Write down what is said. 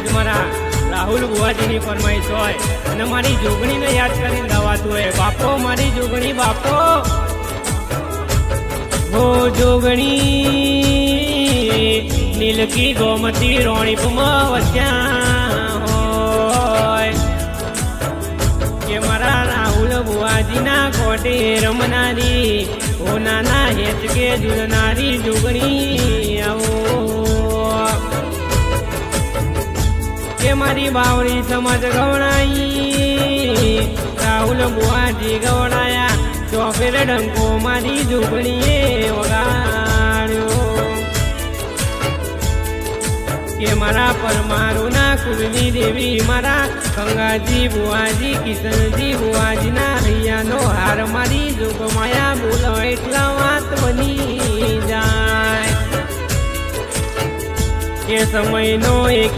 આજ મારા રાહુલ બુવાજીની ફરમાઈશ હોય અને મારી જોગણીને યાદ કરીને ગાવાતું હોય, બાપો મારી જોગણી બાપો હો જોગણી નીલકી ગોમતી રોણીપમાં વસ્યા હોય કે મારા રાહુલ બુવાજીના કોટે રમનારી ઓ નાના હેચકે ઝૂલનારી જોગણી આવો કે મારી બાવળી સમજ ગવણાઈ રાહુલ બુવાજી ગવણાયા ચોફેર ડંકો મારી જોગણીએ વગાડ્યો કે મારા પરમારુના કુલની દેવી મારા ગંગાજી બુવાજી કિશનજી બુવાજીના હૈયાનો હાર મારી જોગમાયા બોલો એટલા વાત બની જાય કે સમયનો એક